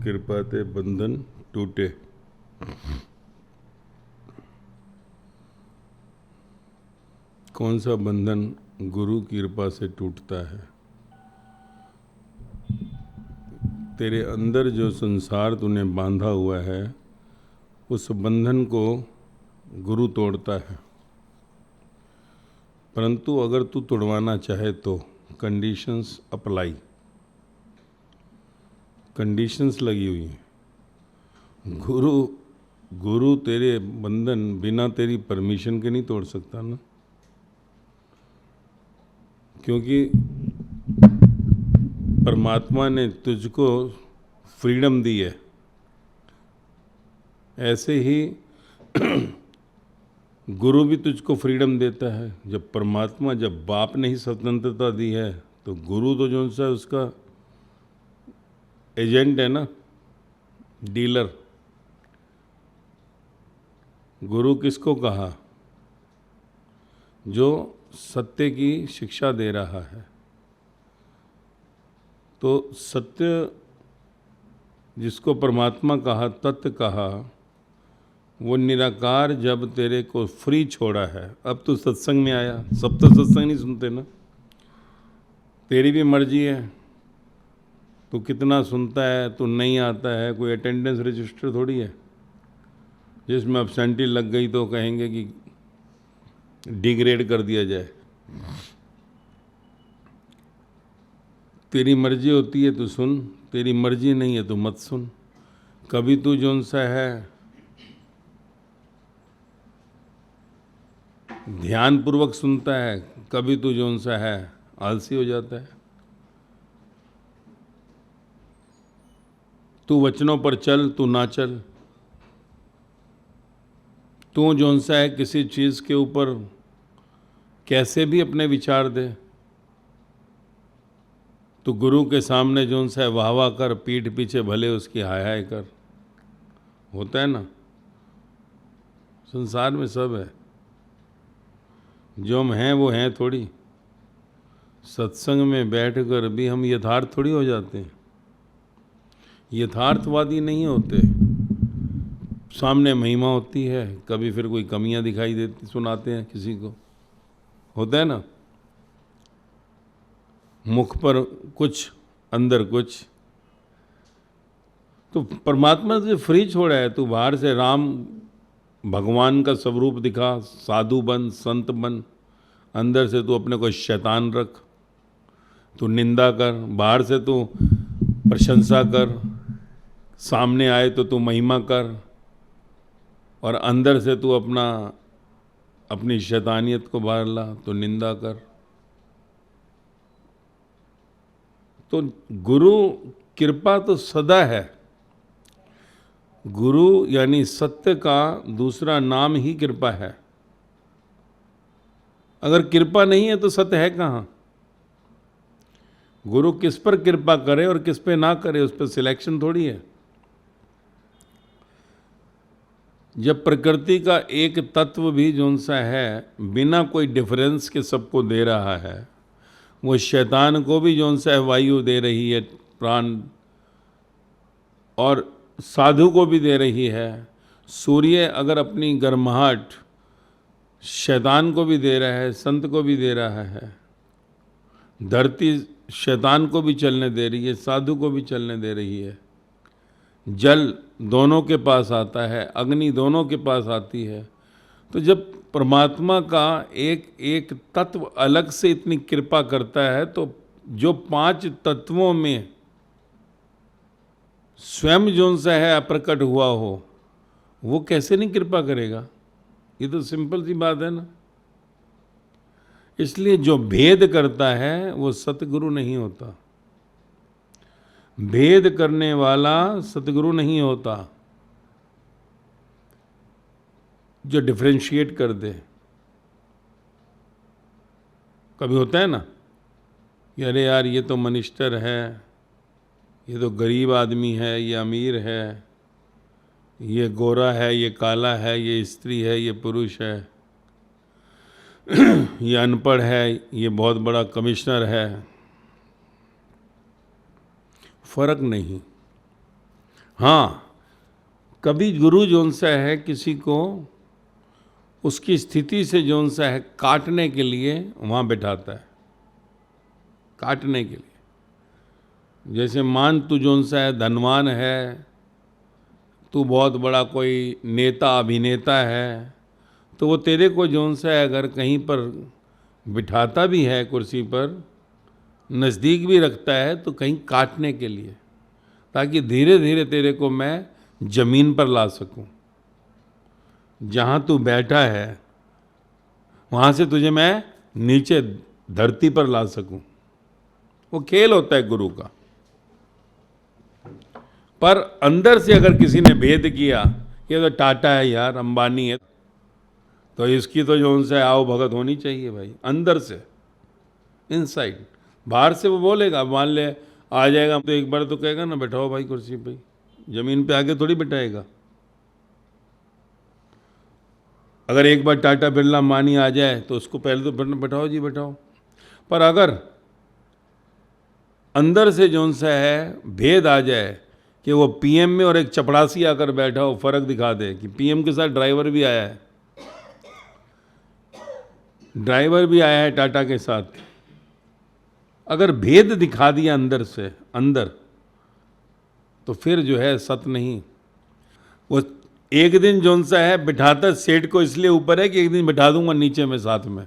कृपा ते बंधन टूटे। कौन सा बंधन गुरु की कृपा से टूटता है? तेरे अंदर जो संसार तूने बांधा हुआ है उस बंधन को गुरु तोड़ता है। परंतु अगर तू तोड़वाना चाहे तो कंडीशंस अप्लाई, कंडीशंस लगी हुई हैं। गुरु तेरे बंधन बिना तेरी परमिशन के नहीं तोड़ सकता ना, क्योंकि परमात्मा ने तुझको फ्रीडम दी है। ऐसे ही गुरु भी तुझको फ्रीडम देता है। जब परमात्मा, जब बाप ने ही स्वतंत्रता दी है तो गुरु तो जो सा उसका एजेंट है ना, डीलर। गुरु किसको कहा? जो सत्य की शिक्षा दे रहा है। तो सत्य जिसको परमात्मा कहा, तत्व कहा, वो निराकार जब तेरे को फ्री छोड़ा है। अब तू सत्संग में आया, सब तो सत्संग नहीं सुनते ना, तेरी भी मर्जी है तू कितना सुनता है, तू नहीं आता है। कोई अटेंडेंस रजिस्टर थोड़ी है जिसमें एब्सेंटी लग गई तो कहेंगे कि डिग्रेड कर दिया जाए। तेरी मर्जी होती है तो सुन, तेरी मर्जी नहीं है तो मत सुन। कभी तू जोन सा है ध्यान पूर्वक सुनता है, कभी तू जोन सा है आलसी हो जाता है। तू वचनों पर चल, तू ना चल। तू जोन सा है किसी चीज़ के ऊपर कैसे भी अपने विचार दे। तू गुरु के सामने जोन सा है वाह वाह कर, पीठ पीछे भले उसकी हाय हाय कर। होता है ना, संसार में सब है। जो हम हैं वो हैं थोड़ी। सत्संग में बैठकर भी हम यथार्थ थोड़ी हो जाते हैं, यथार्थवादी नहीं होते। सामने महिमा होती है, कभी फिर कोई कमियां दिखाई देती, सुनाते हैं किसी को। होता है ना, मुख पर कुछ अंदर कुछ। तो परमात्मा से फ्री छोड़ा है। तू बाहर से राम भगवान का स्वरूप दिखा, साधु बन, संत बन, अंदर से तू अपने को शैतान रख। तू निंदा कर, बाहर से तू प्रशंसा कर, सामने आए तो तू महिमा कर, और अंदर से तू अपनी शैतानियत को बाहर ला तो निंदा कर। तो गुरु कृपा तो सदा है। गुरु यानी सत्य का दूसरा नाम ही कृपा है। अगर कृपा नहीं है तो सत्य है कहाँ? गुरु किस पर कृपा करे और किस पे ना करे, उस पर सिलेक्शन थोड़ी है। जब प्रकृति का एक तत्व भी जोन सा है बिना कोई डिफरेंस के सबको दे रहा है, वो शैतान को भी जोन सा है वायु दे रही है, प्राण, और साधु को भी दे रही है। सूर्य अगर अपनी गर्माहट शैतान को भी दे रहा है, संत को भी दे रहा है। धरती शैतान को भी चलने दे रही है, साधु को भी चलने दे रही है। जल दोनों के पास आता है, अग्नि दोनों के पास आती है। तो जब परमात्मा का एक एक तत्व अलग से इतनी कृपा करता है, तो जो 5 तत्वों में स्वयं जोन सा है अप्रकट हुआ हो, वो कैसे नहीं कृपा करेगा? ये तो सिंपल सी बात है ना। इसलिए जो भेद करता है वो सतगुरु नहीं होता। भेद करने वाला सतगुरु नहीं होता। जो डिफरेंशिएट कर दे। कभी होता है ना कि अरे यार ये तो मिनिस्टर है, ये तो गरीब आदमी है, ये अमीर है, ये गोरा है, ये काला है, ये स्त्री है, ये पुरुष है, ये अनपढ़ है, ये बहुत बड़ा कमिश्नर है। फर्क नहीं। हाँ, कभी गुरु जोन सा है किसी को उसकी स्थिति से जोन सा है काटने के लिए वहाँ बैठाता है, काटने के लिए। जैसे मान तू जोन सा है धनवान है, तू बहुत बड़ा कोई नेता अभिनेता है, तो वो तेरे को जोन सा है अगर कहीं पर बिठाता भी है कुर्सी पर, नज़दीक भी रखता है, तो कहीं काटने के लिए, ताकि धीरे धीरे तेरे को मैं जमीन पर ला सकूं। जहाँ तू बैठा है वहाँ से तुझे मैं नीचे धरती पर ला सकूं। वो खेल होता है गुरु का। पर अंदर से अगर किसी ने भेद किया, ये तो टाटा है यार, अंबानी है, तो इसकी तो जो उनसे आओ भगत होनी चाहिए भाई, अंदर से, इनसाइड। बाहर से वो बोलेगा, मान ले आ जाएगा तो एक बार तो कहेगा ना बैठाओ भाई कुर्सी पे, जमीन पे आके थोड़ी बैठाएगा। अगर एक बार टाटा बिरला अंबानी आ जाए तो उसको पहले तो बैठाओ जी बैठाओ। पर अगर अंदर से जो सा है भेद आ जाए कि वो पीएम में और एक चपड़ासी आकर बैठा हो, फर्क दिखा दे कि पीएम के साथ ड्राइवर भी आया है, ड्राइवर भी आया है टाटा के साथ, अगर भेद दिखा दिया अंदर से अंदर, तो फिर जो है सत नहीं। वो एक दिन जोन सा है बिठाता सेठ को इसलिए ऊपर है कि एक दिन बिठा दूंगा नीचे में साथ में,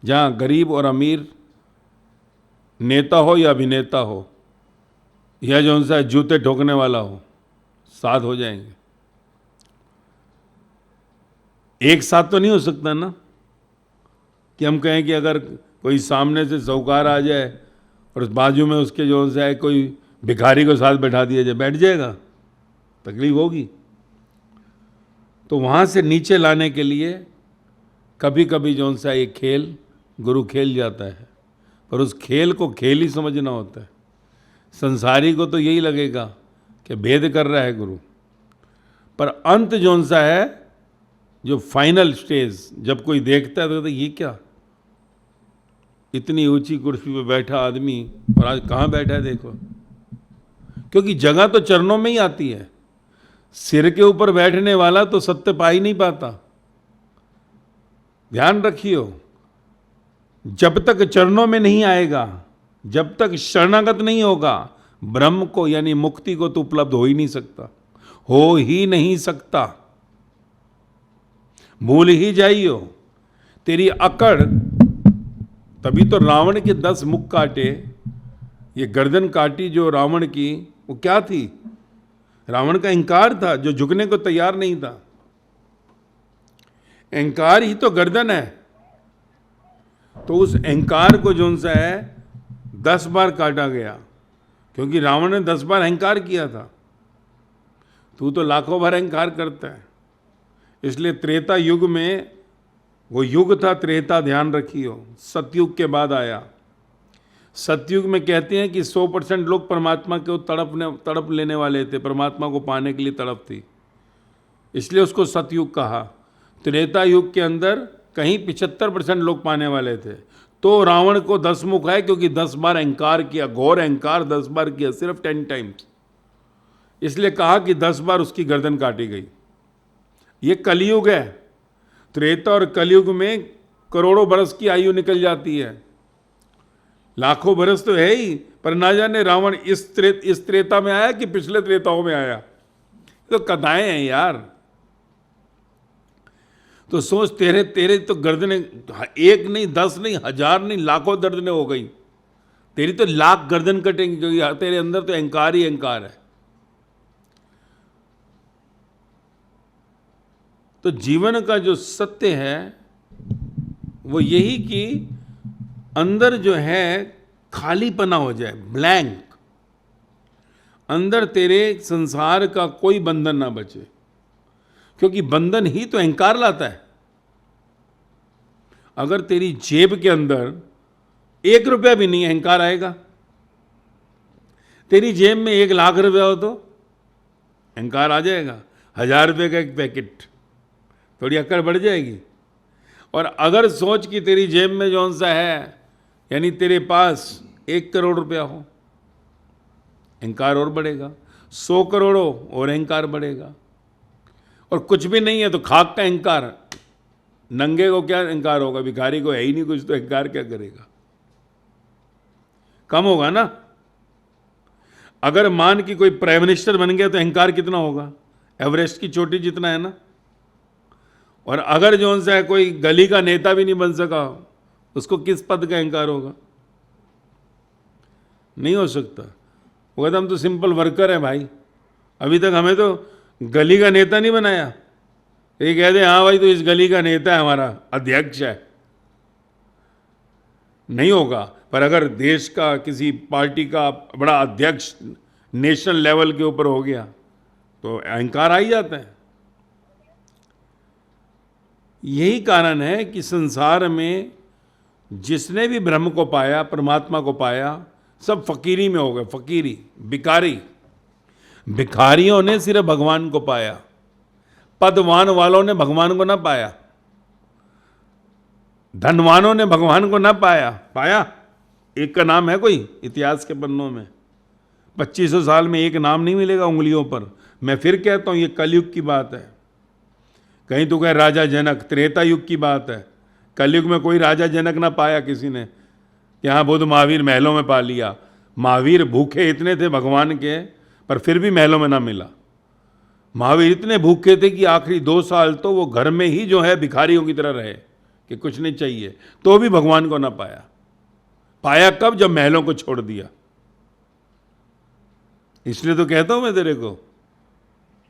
जहां गरीब और अमीर, नेता हो या अभिनेता हो, या जोन सा जूते ठोकने वाला हो, साथ हो जाएंगे। एक साथ तो नहीं हो सकता ना कि हम कहें कि अगर कोई सामने से साहूकार आ जाए और उस बाजू में उसके जो है कोई भिखारी को साथ बैठा दिया जाए, बैठ जाएगा, तकलीफ होगी। तो वहाँ से नीचे लाने के लिए कभी कभी जो सा ये खेल गुरु खेल जाता है, पर उस खेल को खेल ही समझना होता है। संसारी को तो यही लगेगा कि भेद कर रहा है गुरु, पर अंत जोन सा है, जो फाइनल स्टेज, जब कोई देखता है तो कहता है ये क्या, इतनी ऊंची कुर्सी पे बैठा आदमी और आज कहाँ बैठा है देखो। क्योंकि जगह तो चरणों में ही आती है, सिर के ऊपर बैठने वाला तो सत्य पा ही नहीं पाता। ध्यान रखियो, जब तक चरणों में नहीं आएगा, जब तक शरणागत नहीं होगा, ब्रह्म को यानी मुक्ति को तो उपलब्ध हो ही नहीं सकता, हो ही नहीं सकता। भूल ही जाइयो तेरी अकड़। तभी तो रावण के 10 मुख काटे, ये गर्दन काटी जो रावण की, वो क्या थी? रावण का अहंकार था जो झुकने को तैयार नहीं था। अहंकार ही तो गर्दन है। तो उस अहंकार को जो सा है 10 बार काटा गया, क्योंकि रावण ने 10 बार अहंकार किया था। तू तो लाखों बार अहंकार करता है। इसलिए त्रेता युग में, वो युग था त्रेता, ध्यान रखियो, सतयुग के बाद आया। सतयुग में कहते हैं कि 100% लोग परमात्मा को तड़प लेने वाले थे, परमात्मा को पाने के लिए तड़प थी, इसलिए उसको सतयुग कहा। त्रेता युग के अंदर कहीं 75% लोग पाने वाले थे। तो रावण को 10 मुख है, क्योंकि 10 बार अहंकार किया, घोर अहंकार 10 बार किया, सिर्फ 10 टाइम्स। इसलिए कहा कि 10 बार उसकी गर्दन काटी गई। ये कलयुग है। त्रेता और कलयुग में करोड़ों बरस की आयु निकल जाती है, लाखों बरस तो है ही, पर ना जाने रावण इस त्रेता में आया कि पिछले त्रेताओं में आया। तो कथाएं हैं यार। तो सोच, तेरे तो गर्दनें एक नहीं, 10 नहीं, 1000 नहीं, लाखों गर्दनें हो गई। तेरी तो लाख गर्दन कटेंगी, क्योंकि तेरे अंदर तो अहंकार ही अहंकार है। तो जीवन का जो सत्य है वो यही कि अंदर जो है खालीपना हो जाए, ब्लैंक। अंदर तेरे संसार का कोई बंधन ना बचे, क्योंकि बंधन ही तो अहंकार लाता है। अगर तेरी जेब के अंदर 1 रुपया भी नहीं, अहंकार आएगा। तेरी जेब में 1 लाख रुपया हो तो अहंकार आ जाएगा। 1000 रुपये का एक पैकेट, थोड़ी अकड़ बढ़ जाएगी। और अगर सोच कि तेरी जेब में जौन सा है, यानी तेरे पास 1 करोड़ रुपया हो, अहंकार और बढ़ेगा। 100 करोड़ों और अहंकार बढ़ेगा। और कुछ भी नहीं है तो खाक का अहंकार, नंगे को क्या अहंकार होगा, भिखारी को है ही नहीं कुछ तो अहंकार क्या करेगा, कम होगा ना। अगर मान कि कोई प्राइम मिनिस्टर बन गया तो अहंकार कितना होगा, एवरेस्ट की चोटी जितना है ना। और अगर जो सा कोई गली का नेता भी नहीं बन सका, उसको किस पद का अहंकार होगा, नहीं हो सकता। वो कहता हम तो सिंपल वर्कर हैं भाई, अभी तक हमें तो गली का नेता नहीं बनाया। ये कहते हाँ भाई तो इस गली का नेता है, हमारा अध्यक्ष है, नहीं होगा। पर अगर देश का किसी पार्टी का बड़ा अध्यक्ष नेशनल लेवल के ऊपर हो गया तो अहंकार आ ही जाता है। यही कारण है कि संसार में जिसने भी ब्रह्म को पाया, परमात्मा को पाया, सब फकीरी में हो गए, फकीरी, भिखारी। भिखारियों ने सिर्फ भगवान को पाया, पदवान वालों ने भगवान को ना पाया, धनवानों ने भगवान को ना पाया। पाया एक का नाम है कोई इतिहास के पन्नों में, 2500 साल में एक नाम नहीं मिलेगा उंगलियों पर। मैं फिर कहता हूं ये कलयुग की बात है। कहीं तो कहे राजा जनक, त्रेता युग की बात है। कलयुग में कोई राजा जनक ना पाया किसी ने कि हाँ बुद्ध महावीर महलों में पा लिया। महावीर भूखे इतने थे भगवान के, पर फिर भी महलों में ना मिला। महावीर इतने भूखे थे कि आखिरी 2 साल तो वो घर में ही जो है भिखारियों की तरह रहे कि कुछ नहीं चाहिए, तो भी भगवान को ना पाया। पाया कब, जब महलों को छोड़ दिया। इसलिए तो कहता हूं मैं तेरे को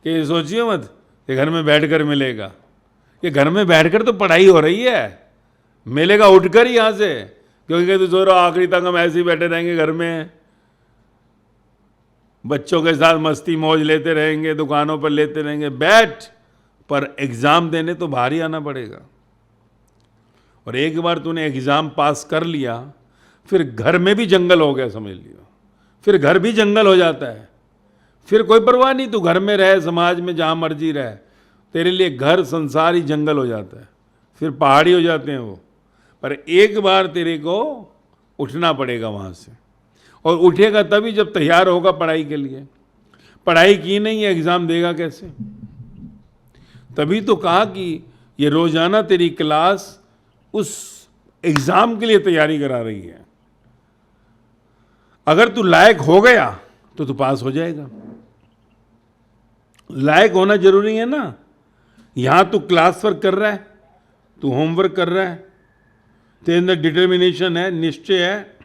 कि सोचिए मत कि घर में बैठकर मिलेगा। ये घर में बैठकर तो पढ़ाई हो रही है, मिलेगा उठकर ही यहां से, क्योंकि तू सोच रहा आखिरी तक हम ऐसे ही बैठे रहेंगे घर में, बच्चों के साथ मस्ती मौज लेते रहेंगे, दुकानों पर लेते रहेंगे। बैठ, पर एग्जाम देने तो बाहर ही आना पड़ेगा। और एक बार तूने एग्जाम पास कर लिया, फिर घर में भी जंगल हो गया समझ लियो। फिर घर भी जंगल हो जाता है, फिर कोई परवाह नहीं, तू घर में रहे, समाज में जहां मर्जी रहे, तेरे लिए घर संसार ही जंगल हो जाता है, फिर पहाड़ी हो जाते हैं वो। पर एक बार तेरे को उठना पड़ेगा वहां से, और उठेगा तभी जब तैयार होगा पढ़ाई के लिए। पढ़ाई की नहीं है, एग्जाम देगा कैसे। तभी तो कहा कि ये रोजाना तेरी क्लास उस एग्जाम के लिए तैयारी करा रही है। अगर तू लायक हो गया तो तू पास हो जाएगा। लायक होना जरूरी है ना। यहां तू क्लास वर्क कर रहा है, तू होमवर्क कर रहा है, तेरे अंदर डिटर्मिनेशन है, निश्चय है।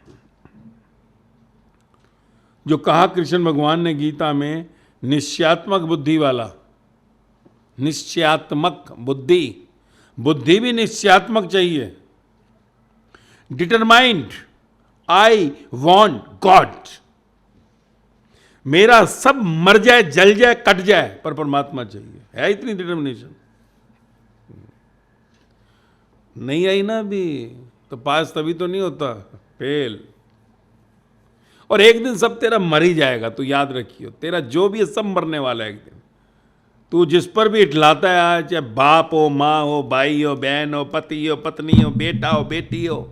जो कहा कृष्ण भगवान ने गीता में, निश्चयात्मक बुद्धि वाला, निश्चयात्मक बुद्धि, बुद्धि भी निश्चयात्मक चाहिए। डिटरमाइंड, आई वॉन्ट गॉड, मेरा सब मर जाए, जल जाए, कट जाए, पर परमात्मा चाहिए। है इतनी डिटर्मिनेशन? नहीं आई ना अभी तो पास तभी तो नहीं होता, फेल। और एक दिन सब तेरा मर ही जाएगा, तू याद रखियो। तेरा जो भी है सब मरने वाला है एक दिन। तू जिस पर भी इठलाता है आज, चाहे बाप हो, माँ हो, भाई हो, बहन हो, पति हो, पत्नी हो, बेटा हो, बेटी हो,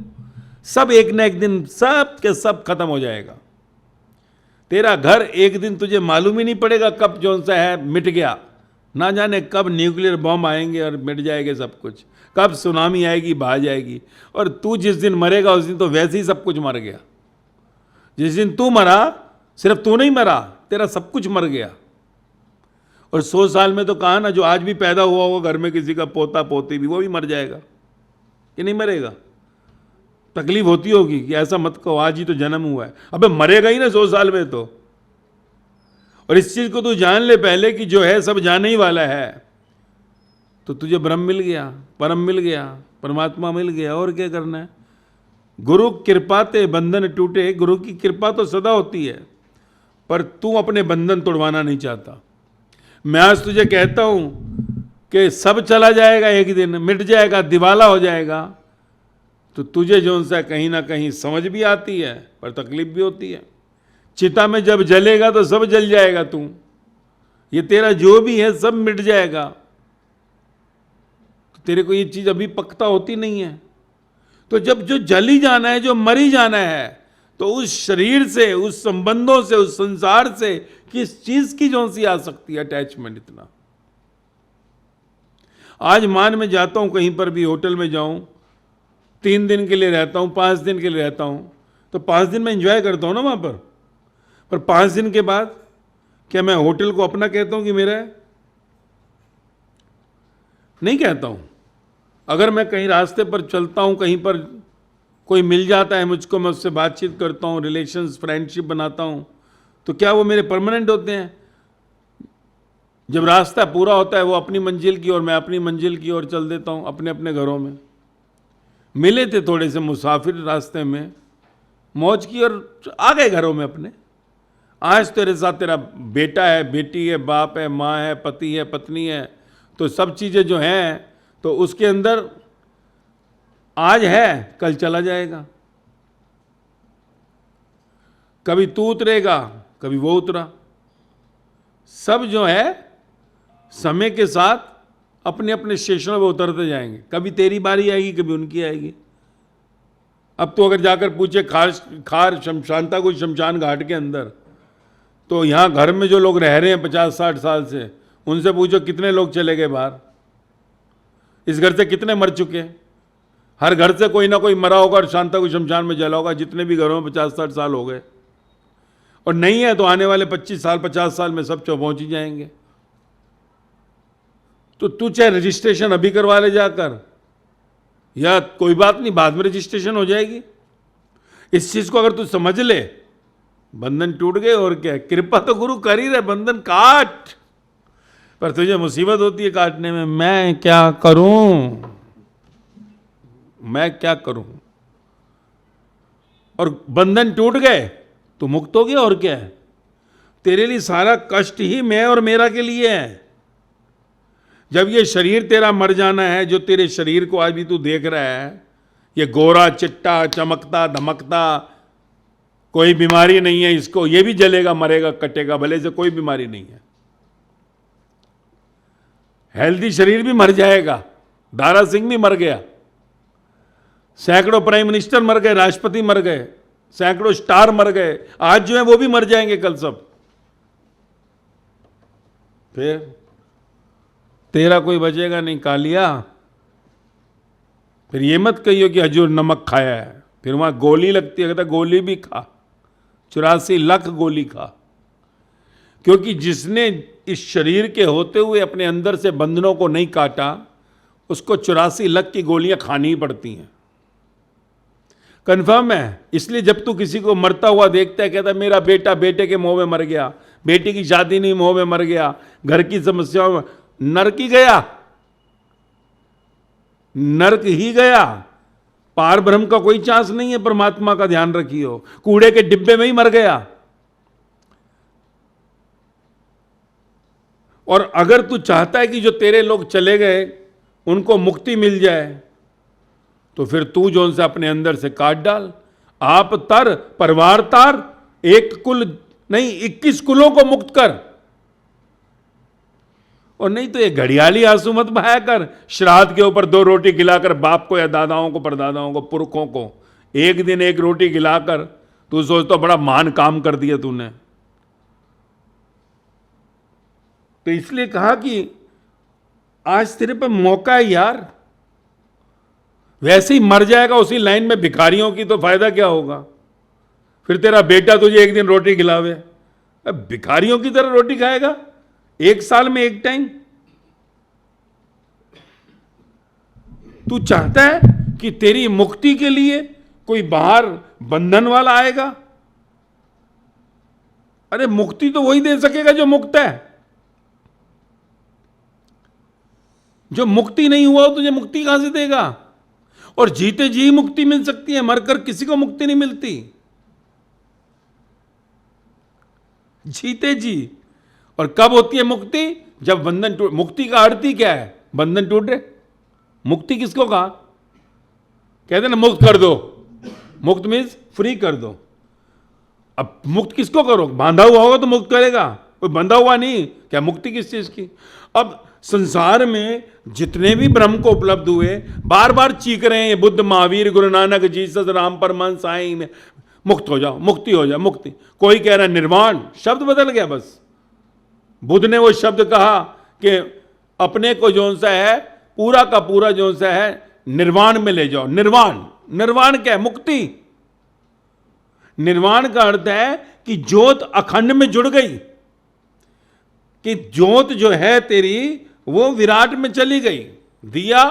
सब एक न एक दिन सब के सब खत्म हो जाएगा। तेरा घर एक दिन तुझे मालूम ही नहीं पड़ेगा कब जो सा है मिट गया। ना जाने कब न्यूक्लियर बॉम्ब आएंगे और मिट जाएंगे सब कुछ, कब सुनामी आएगी, बहा जाएगी। और तू जिस दिन मरेगा उस दिन तो वैसे ही सब कुछ मर गया। जिस दिन तू मरा, सिर्फ तू नहीं मरा, तेरा सब कुछ मर गया। और 100 साल में तो कहा ना, जो आज भी पैदा हुआ होगा घर में किसी का पोता पोती भी, वो भी मर जाएगा कि नहीं मरेगा। तकलीफ होती होगी कि ऐसा मत कहो, आज ही तो जन्म हुआ है। अबे मरेगा ही ना 100 साल में तो। और इस चीज को तू जान ले पहले कि जो है सब जाने ही वाला है, तो तुझे ब्रह्म मिल गया, परम मिल गया, परमात्मा मिल गया। और क्या करना है। गुरु कृपा ते बंधन टूटे। गुरु की कृपा तो सदा होती है, पर तू अपने बंधन तोड़वाना नहीं चाहता। मैं आज तुझे कहता हूं कि सब चला जाएगा, एक दिन मिट जाएगा, दिवाला हो जाएगा, तो तुझे जो सा कहीं ना कहीं समझ भी आती है, पर तकलीफ भी होती है। चिता में जब जलेगा तो सब जल जाएगा, तू ये तेरा जो भी है सब मिट जाएगा। तो तेरे को ये चीज अभी पक्ता होती नहीं है। तो जब जो जल ही जाना है, जो मर ही जाना है, तो उस शरीर से, उस संबंधों से, उस संसार से किस चीज की जो सी आ सकती है अटैचमेंट इतना। आज मान में जाता हूं, कहीं पर भी होटल में जाऊं, 3 दिन के लिए रहता हूं, 5 दिन के लिए रहता हूं, तो 5 दिन में एंजॉय करता हूं ना वहां पर 5 दिन के बाद क्या मैं होटल को अपना कहता हूं कि मेरा है? नहीं कहता हूं। अगर मैं कहीं रास्ते पर चलता हूं, कहीं पर कोई मिल जाता है मुझको, मैं उससे बातचीत करता हूं, रिलेशंस, फ्रेंडशिप बनाता हूं, तो क्या वो मेरे परमानेंट होते हैं? जब रास्ता पूरा होता है वो अपनी मंजिल की ओर, मैं अपनी मंजिल की ओर चल देता हूं अपने अपने घरों में। मिले थे थोड़े से मुसाफिर रास्ते में, मौज की और आ गए घरों में अपने। आज तेरे साथ तेरा बेटा है, बेटी है, बाप है, माँ है, पति है, पत्नी है, तो सब चीज़ें जो हैं तो उसके अंदर आज है, कल चला जाएगा। कभी तू उतरेगा, कभी वो उतरा। सब जो है समय के साथ अपने अपने स्टेशनों पर उतरते जाएंगे। कभी तेरी बारी आएगी, कभी उनकी आएगी। अब तो अगर जाकर पूछे खार शमशानता कोई शमशान घाट के अंदर, तो यहाँ घर में जो लोग रह रहे हैं 50-60 साल से, उनसे पूछो कितने लोग चले गए बाहर, इस घर से कितने मर चुके। हर घर से कोई ना कोई मरा होगा और शांता को शमशान में जला होगा, जितने भी घरों में 50-60 साल हो गए। और नहीं है तो आने वाले 25 साल 50 साल में सब पहुंच ही जाएंगे। तो तू चाहे रजिस्ट्रेशन अभी करवा ले जाकर, या कोई बात नहीं बाद में रजिस्ट्रेशन हो जाएगी। इस चीज को अगर तू समझ ले, बंधन टूट गए और क्या। कृपा तो गुरु कर ही रहे, बंधन काट, पर तुझे मुसीबत होती है काटने में। मैं क्या करूं, मैं क्या करूं। और बंधन टूट गए तो मुक्त हो गया, और क्या है। तेरे लिए सारा कष्ट ही मैं और मेरा के लिए है। जब ये शरीर तेरा मर जाना है, जो तेरे शरीर को आज भी तू देख रहा है, ये गोरा चिट्टा चमकता धमकता, कोई बीमारी नहीं है इसको, ये भी जलेगा, मरेगा, कटेगा, भले से कोई बीमारी नहीं है। हेल्दी शरीर भी मर जाएगा। दारा सिंह भी मर गया, सैकड़ों प्राइम मिनिस्टर मर गए, राष्ट्रपति मर गए, सैकड़ों स्टार मर गए, आज जो है वो भी मर जाएंगे कल सब। फिर तेरा कोई बचेगा नहीं कालिया। फिर ये मत कहियो कि हजूर नमक खाया है, फिर वहां गोली लगती है, कहता गोली भी खा, 84 लाख गोली खा। क्योंकि जिसने इस शरीर के होते हुए अपने अंदर से बंधनों को नहीं काटा, उसको 84 लाख की गोलियां खानी ही पड़ती हैं। कन्फर्म है। इसलिए जब तू किसी को मरता हुआ देखता है, कहता मेरा बेटा बेटे के मोह में मर गया, बेटी की शादी नहीं मोह में मर गया, घर की समस्याओं में, नरक ही गया, नरक ही गया। पार ब्रह्म का कोई चांस नहीं है, परमात्मा का ध्यान रखियो। कूड़े के डिब्बे में ही मर गया। और अगर तू चाहता है कि जो तेरे लोग चले गए उनको मुक्ति मिल जाए, तो फिर तू जो उनसे अपने अंदर से काट डाल। आप तर परिवार तार, एक कुल नहीं 21 कुलों को मुक्त कर। और नहीं तो ये घड़ियाली आंसू मत बहाया कर। श्राद्ध के ऊपर 2 रोटी खिलाकर बाप को या दादाओं को, परदादाओं को, पुरखों को एक दिन 1 रोटी खिलाकर तू सोचता बड़ा महान काम कर दिया तूने। तो इसलिए कहा कि आज तेरे पे मौका है यार। वैसे ही मर जाएगा उसी लाइन में भिखारियों की, तो फायदा क्या होगा। फिर तेरा बेटा तुझे एक दिन रोटी खिलावे, अब भिखारियों की तरह रोटी खाएगा 1 साल में 1 टाइम। तू चाहता है कि तेरी मुक्ति के लिए कोई बाहर बंधन वाला आएगा। अरे मुक्ति तो वही दे सकेगा जो मुक्त है। जो मुक्ति नहीं हुआ तुझे मुक्ति कहां से देगा। और जीते जी मुक्ति मिल सकती है, मरकर किसी को मुक्ति नहीं मिलती। जीते जी। और कब होती है मुक्ति, जब बंधन टूट। मुक्ति का अर्थ ही क्या है, बंधन टूट रहे। मुक्ति किसको कहा, कहते ना मुक्त कर दो। मुक्त मीन्स फ्री कर दो। अब मुक्त किसको करो, बांधा हुआ होगा तो मुक्त करेगा, कोई बंधा हुआ नहीं। क्या मुक्ति किस चीज की। अब संसार में जितने भी ब्रह्म को उपलब्ध हुए बार बार चीख रहे हैं, बुद्ध, महावीर, गुरु नानक, जीसस, राम, परमहंस, साईं, मुक्त हो जाओ, मुक्ति हो जाए, मुक्ति। कोई कह रहा है निर्वाण, शब्द बदल गया बस। बुद्ध ने वो शब्द कहा कि अपने को जो सा है पूरा का पूरा जो सा है निर्वाण में ले जाओ। निर्वाण, निर्वाण क्या है? मुक्ति। निर्वाण का अर्थ है कि ज्योत अखंड में जुड़ गई, कि ज्योत जो है तेरी वो विराट में चली गई। दिया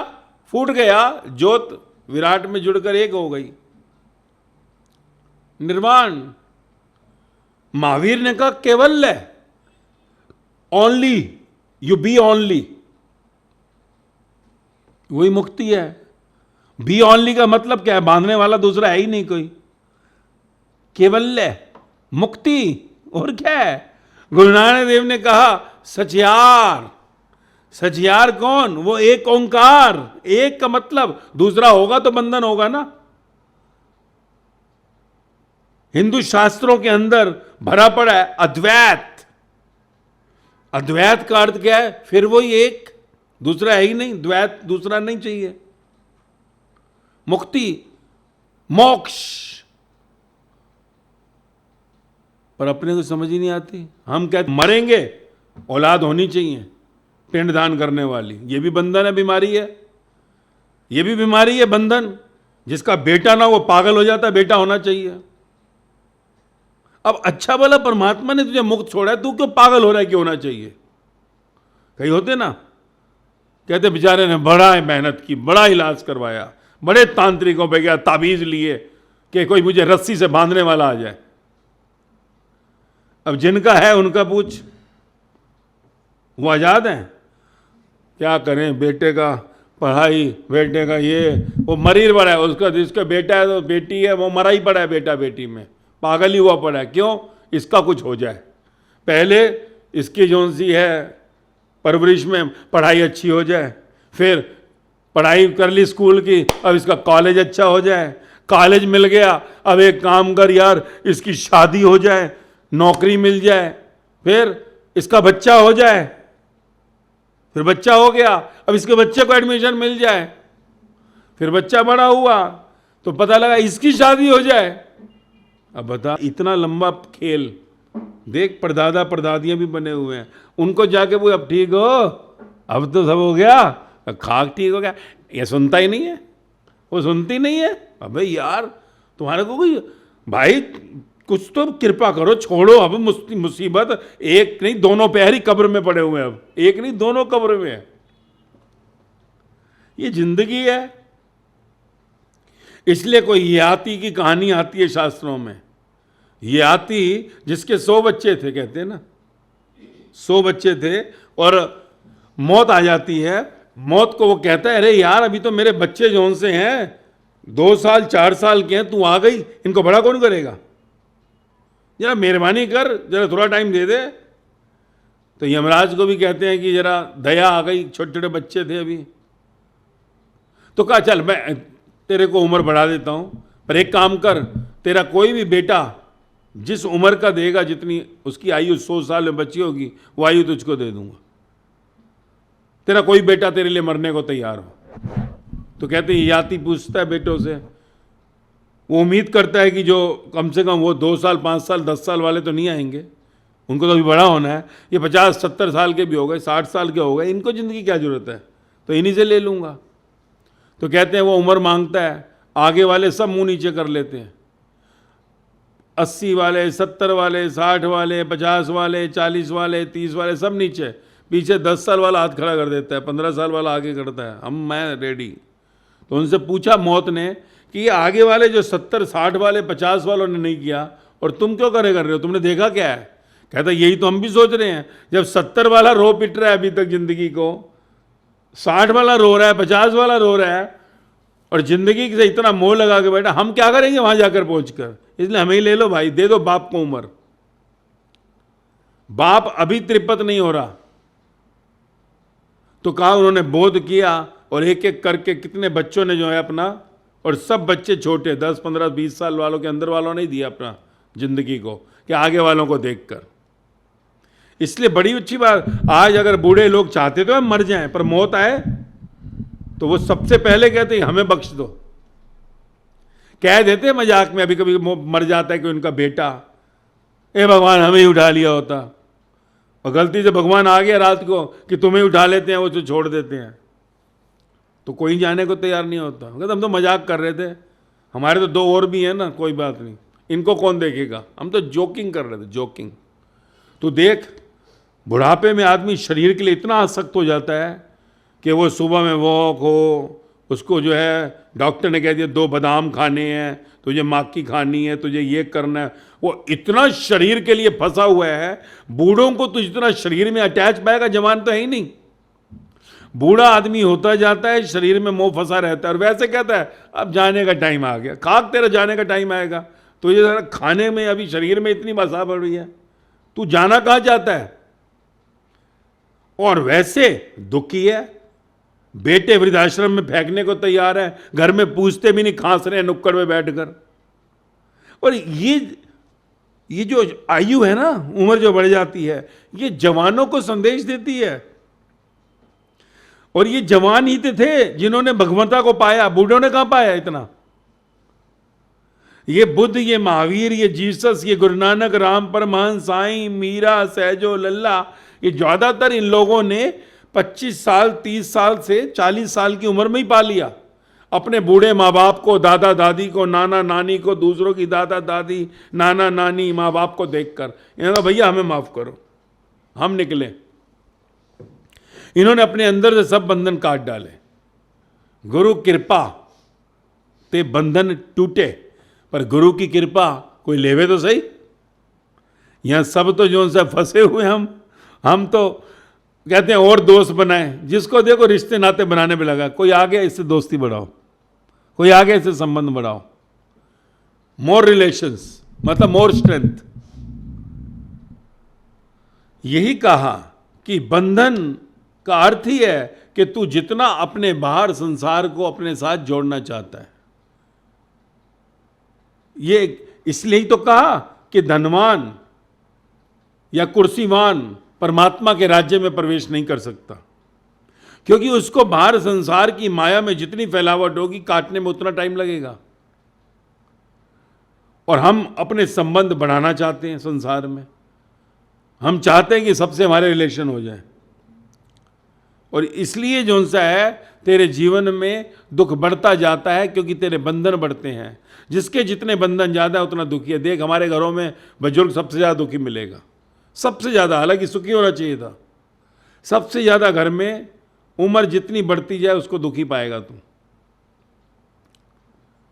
फूट गया, ज्योत विराट में जुड़कर एक हो गई। निर्वाण। महावीर ने कहा Kewalya, only, you B only, वही मुक्ति है। बी ओनली का मतलब क्या है? बांधने वाला दूसरा है ही नहीं कोई। केवल्य, मुक्ति, और क्या है? गुरु नानक देव ने कहा सचियार। सचियार कौन? वो एक ओंकार। एक का मतलब दूसरा होगा तो बंधन होगा ना। हिंदू शास्त्रों के अंदर भरा पड़ा है अद्वैत। अद्वैत का अर्थ क्या है? फिर वही एक, दूसरा है ही नहीं। द्वैत, दूसरा नहीं चाहिए। मुक्ति, मोक्ष। पर अपने को समझ ही नहीं आती। हम क्या मरेंगे, औलाद होनी चाहिए पिंडदान करने वाली। ये भी बंधन है, बीमारी है। ये भी बीमारी है, बंधन। जिसका बेटा ना वो पागल हो जाता है, बेटा होना चाहिए। अब अच्छा भला परमात्मा ने तुझे मुक्त छोड़ा है, तू क्यों पागल हो रहा है कि होना चाहिए? कई होते ना, कहते बेचारे ने बड़ा मेहनत की, बड़ा इलाज करवाया, बड़े तांत्रिकों पे गया, ताबीज लिए कि कोई मुझे रस्सी से बांधने वाला आ जाए। अब जिनका है उनका पूछ, वो आजाद हैं। क्या करें? बेटे का पढ़ाई, बेटे का ये, वो मरीज पड़ा है। उसका जिसका बेटा है तो बेटी है, वो मरा ही पड़ा है बेटा बेटी में, पागल ही हुआ पड़ा है। क्यों? इसका कुछ हो जाए, पहले इसकी जो सी है परवरिश में पढ़ाई अच्छी हो जाए, फिर पढ़ाई कर ली स्कूल की, अब इसका कॉलेज अच्छा हो जाए। कॉलेज मिल गया, अब एक काम कर यार, इसकी शादी हो जाए, नौकरी मिल जाए, फिर इसका बच्चा हो जाए, फिर बच्चा हो गया, अब इसके बच्चे को एडमिशन मिल जाए, फिर बच्चा बड़ा हुआ तो पता लगा इसकी शादी हो जाए। अब बता, इतना लंबा खेल देख। परदादा परदादियां भी बने हुए हैं, उनको जाके वो अब ठीक हो, अब तो सब हो गया, खाक ठीक हो गया। ये सुनता ही नहीं है, वो सुनती नहीं है। अबे यार, तुम्हारे को कोई भाई कुछ तो कृपा करो, छोड़ो अब मुसीबत। एक नहीं दोनों पैर ही कब्र में पड़े हुए हैं, अब एक नहीं दोनों कब्र में है। ये जिंदगी है। इसलिए कोई याति की कहानी आती है शास्त्रों में। याति जिसके 100 बच्चे थे, कहते हैं ना 100 बच्चे थे, और मौत आ जाती है। मौत को वो कहता है अरे यार, अभी तो मेरे बच्चे जौन से हैं 2 साल 4 साल के हैं, तू आ गई, इनको बड़ा कौन करेगा? जरा मेहरबानी कर, जरा थोड़ा टाइम दे दे। तो यमराज को भी कहते हैं कि जरा दया आ गई, छोटे छोटे बच्चे थे अभी। तो कहा चल मैं तेरे को उम्र बढ़ा देता हूं, पर एक काम कर, तेरा कोई भी बेटा जिस उम्र का देगा, जितनी उसकी आयु 100 साल में बची होगी, वो आयु तुझको दे दूंगा। तेरा कोई बेटा तेरे लिए मरने को तैयार हो। तो कहते हैं याति पूछता है बेटों से, वो उम्मीद करता है कि जो कम से कम वो 2 साल 5 साल 10 साल वाले तो नहीं आएंगे, उनको तो अभी बड़ा होना है। ये 50-70 साल के भी हो गए, 60 साल के हो गए, इनको जिंदगी क्या जरूरत है, तो इन्हीं से ले लूंगा। तो कहते हैं वो उम्र मांगता है, आगे वाले सब मुंह नीचे कर लेते हैं। 80 वाले, 70 वाले, 60 वाले, 50 वाले, 40 वाले, 30 वाले सब नीचे। पीछे 10 साल वाला हाथ खड़ा कर देता है, 15 साल वाला आगे करता है, मैं रेडी। तो उनसे पूछा मौत ने कि ये आगे वाले जो 70 60 वाले 50 वालों ने नहीं किया, और तुम क्यों कर रहे हो, तुमने देखा क्या है? कहता यही तो हम भी सोच रहे हैं। जब 70 वाला रो पिट रहा है अभी तक जिंदगी को, 60 वाला रो रहा है, 50 वाला रो रहा है, और जिंदगी से इतना मोह लगा के बैठा, हम क्या करेंगे वहां जाकर पहुंचकर? इसलिए हमें ही ले लो भाई, दे दो बाप को उम्र। बाप अभी 53 नहीं हो रहा। तो कहा, उन्होंने बोध किया, और एक एक करके कितने बच्चों ने जो है अपना, और सब बच्चे छोटे 10 15 20 साल वालों के अंदर वालों ने दिया अपना जिंदगी को, कि आगे वालों को देखकर। इसलिए बड़ी अच्छी बात, आज अगर बूढ़े लोग चाहते तो हम मर जाएं, पर मौत आए तो वो सबसे पहले कहते हैं हमें बख्श दो, कह देते हैं मजाक में, अभी कभी मर जाता है कि उनका बेटा, ए भगवान हमें ही उठा लिया होता, और गलती से भगवान आ गया रात को कि तुम्हें उठा लेते हैं, वो तो छोड़ देते हैं, तो कोई जाने को तैयार नहीं होता। कहते हम तो मजाक कर रहे थे, हमारे तो दो और भी हैं ना, कोई बात नहीं, इनको कौन देखेगा, हम तो जोकिंग कर रहे थे, जोकिंग। तो देख, बुढ़ापे में आदमी शरीर के लिए इतना आसक्त हो जाता है कि वो सुबह में वॉक हो, उसको जो है डॉक्टर ने कह दिया 2 बादाम खाने हैं, तुझे माकी खानी है, तुझे ये करना है, वो इतना शरीर के लिए फंसा हुआ है। बूढ़ों को तो इतना शरीर में अटैच पाएगा, जवान तो है ही नहीं। बूढ़ा आदमी होता जाता है, शरीर में मोह फंसा रहता है, और वैसे कहता है अब जाने का टाइम आ गया। खाक तेरा जाने का टाइम आएगा, तो ये जरा खाने में अभी शरीर में इतनी बसा पड़ रही है, तू जाना कहाँ चाहता है। और वैसे दुखी है, बेटे वृद्धाश्रम में फेंकने को तैयार है, घर में पूछते भी नहीं, खांस रहे हैं नुक्कड़ में बैठकर। और ये जो आयु है ना, उम्र जो बढ़ जाती है, ये जवानों को संदेश देती है। और ये जवान ही थे जिन्होंने भगवंता को पाया, बूढ़ों ने कहां पाया इतना। ये बुद्ध, ये महावीर, ये जीसस, ये गुरु नानक, राम परमहंस, साईं, मीरा, सहजो, लल्ला, ये ज्यादातर इन लोगों ने 25 साल, 30 साल से 40 साल की उम्र में ही पा लिया। अपने बूढ़े माँ बाप को, दादा दादी को, नाना नानी को, दूसरों की दादा दादी, नाना नानी, माँ बाप को देखकर इन्होंने कहा भैया हमें माफ करो, हम निकले। इन्होंने अपने अंदर से सब बंधन काट डाले। गुरु कृपा ते बंधन टूटे, पर गुरु की कृपा कोई लेवे तो सही। यहां सब तो जो उनसे फंसे हुए हम तो कहते हैं और दोस्त बनाए, जिसको देखो रिश्ते नाते बनाने में लगा, कोई आ गया इससे दोस्ती बढ़ाओ, कोई आ गया इससे संबंध बढ़ाओ, मोर रिलेशंस, मतलब मोर स्ट्रेंथ। यही कहा कि बंधन का अर्थ ही है कि तू जितना अपने बाहर संसार को अपने साथ जोड़ना चाहता है। ये इसलिए ही तो कहा कि धनवान या कुर्सीवान परमात्मा के राज्य में प्रवेश नहीं कर सकता, क्योंकि उसको बाहर संसार की माया में जितनी फैलावट होगी, काटने में उतना टाइम लगेगा। और हम अपने संबंध बढ़ाना चाहते हैं संसार में, हम चाहते हैं कि सबसे हमारे रिलेशन हो जाए, और इसलिए जो सा है तेरे जीवन में दुख बढ़ता जाता है, क्योंकि तेरे बंधन बढ़ते हैं। जिसके जितने बंधन ज्यादा है उतना दुखी है। देख, हमारे घरों में बुजुर्ग सबसे ज्यादा दुखी मिलेगा, सबसे ज्यादा, हालांकि सुखी होना चाहिए था। सबसे ज्यादा घर में उम्र जितनी बढ़ती जाए उसको दुखी पाएगा तू।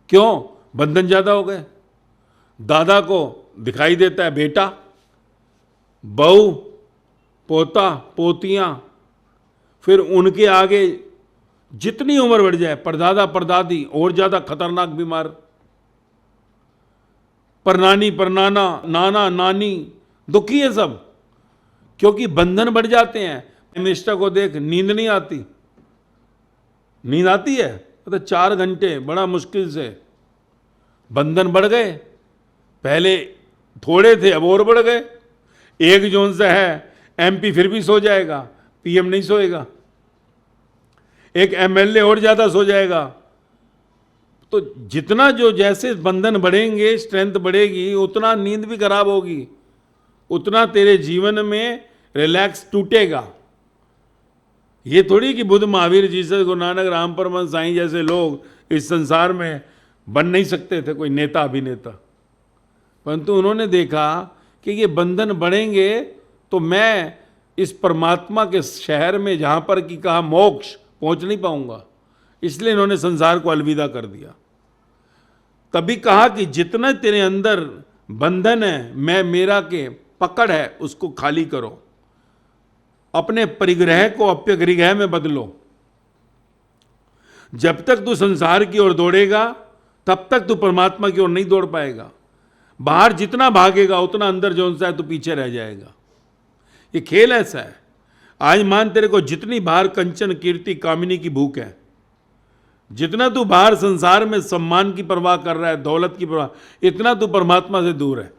क्यों? बंधन ज्यादा हो गए। दादा को दिखाई देता है बेटा, बहू, पोता, पोतियां, फिर उनके आगे जितनी उम्र बढ़ जाए, परदादा परदादी और ज्यादा खतरनाक बीमार, परनानी परनाना, नाना नानी, दुखी है सब, क्योंकि बंधन बढ़ जाते हैं। मिस्टर को देख, नींद नहीं आती, नींद आती है तो 4 घंटे बड़ा मुश्किल से। बंधन बढ़ गए, पहले थोड़े थे अब और बढ़ गए। एक जोन से है एमपी फिर भी सो जाएगा, पीएम नहीं सोएगा। एक एमएलए और ज्यादा सो जाएगा। तो जितना जो जैसे बंधन बढ़ेंगे, स्ट्रेंथ बढ़ेगी, उतना नींद भी खराब होगी, उतना तेरे जीवन में रिलैक्स टूटेगा। ये थोड़ी कि बुद्ध, महावीर, जीसस, गुरु नानक, राम परमहंस, साईं जैसे लोग इस संसार में बन नहीं सकते थे कोई नेता अभिनेता, परंतु उन्होंने देखा कि ये बंधन बढ़ेंगे तो मैं इस परमात्मा के शहर में, जहां पर कि कहा मोक्ष, पहुंच नहीं पाऊंगा। इसलिए इन्होंने संसार को अलविदा कर दिया। तभी कहा कि जितना तेरे अंदर बंधन है, मैं मेरा के पकड़ है, उसको खाली करो, अपने परिग्रह को अपग्रह में बदलो। जब तक तू संसार की ओर दौड़ेगा तब तक तू परमात्मा की ओर नहीं दौड़ पाएगा। बाहर जितना भागेगा उतना अंदर जो सा है तू पीछे रह जाएगा। ये खेल ऐसा है। आज मान तेरे को जितनी बाहर कंचन कीर्ति कामिनी की भूख है, जितना तू बाहर संसार में सम्मान की परवाह कर रहा है, दौलत की परवाह, इतना तू परमात्मा से दूर है।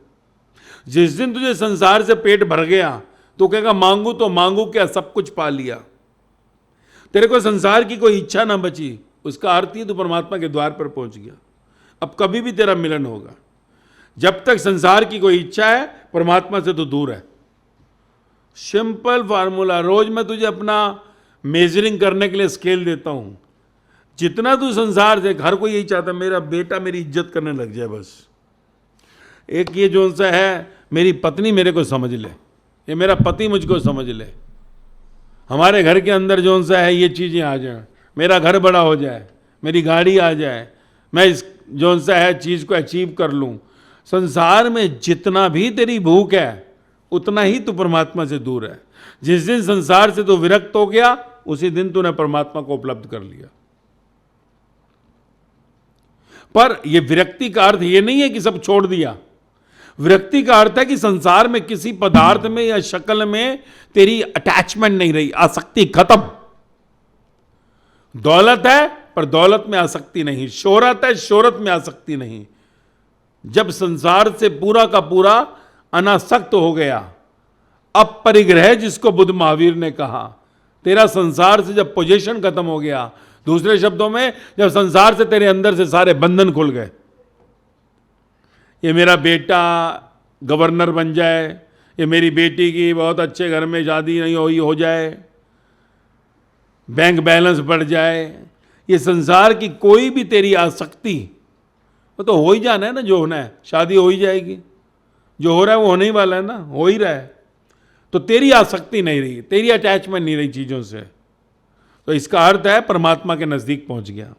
जिस दिन तुझे संसार से पेट भर गया तो कहेगा मांगू तो मांगू क्या, सब कुछ पा लिया। तेरे को संसार की कोई इच्छा ना बची, उसका अर्थ ही तू परमात्मा के द्वार पर पहुंच गया। अब कभी भी तेरा मिलन होगा। जब तक संसार की कोई इच्छा है, परमात्मा से तो दूर है। सिंपल फार्मूला, रोज मैं तुझे अपना मेजरिंग करने के लिए स्केल देता हूं। जितना तू संसार से, हर कोई यही चाहता है मेरा बेटा मेरी इज्जत करने लग जाए बस। एक ये जो सा है, मेरी पत्नी मेरे को समझ ले, ये मेरा पति मुझको समझ ले, हमारे घर के अंदर जो सा है ये चीज़ें आ जाए, मेरा घर बड़ा हो जाए, मेरी गाड़ी आ जाए, मैं इस जो सा है चीज़ को अचीव कर लूँ। संसार में जितना भी तेरी भूख है उतना ही तू परमात्मा से दूर है। जिस दिन संसार से तू विरक्त हो गया, उसी दिन तूने परमात्मा को उपलब्ध कर लिया। पर यह विरक्ति का अर्थ यह नहीं है कि सब छोड़ दिया। विरक्ति का अर्थ है कि संसार में किसी पदार्थ में या शक्ल में तेरी अटैचमेंट नहीं रही, आसक्ति खत्म। दौलत है पर दौलत में आसक्ति नहीं, शोहरत है शोहरत में आसक्ति नहीं। जब संसार से पूरा का पूरा अनासक्त हो गया, अपरिग्रह जिसको बुद्ध महावीर ने कहा, तेरा संसार से जब पोजीशन खत्म हो गया, दूसरे शब्दों में जब संसार से तेरे अंदर से सारे बंधन खुल गए, ये मेरा बेटा गवर्नर बन जाए, ये मेरी बेटी की बहुत अच्छे घर में शादी नहीं हुई हो जाए, बैंक बैलेंस बढ़ जाए, ये संसार की कोई भी तेरी आसक्ति, वो तो हो ही जाना है ना, जो होना है, शादी हो ही जाएगी, जो हो रहा है वो होने ही वाला है ना, हो ही रहा है। तो तेरी आसक्ति नहीं रही, तेरी अटैचमेंट नहीं रही चीज़ों से, तो इसका अर्थ है परमात्मा के नज़दीक पहुंच गया।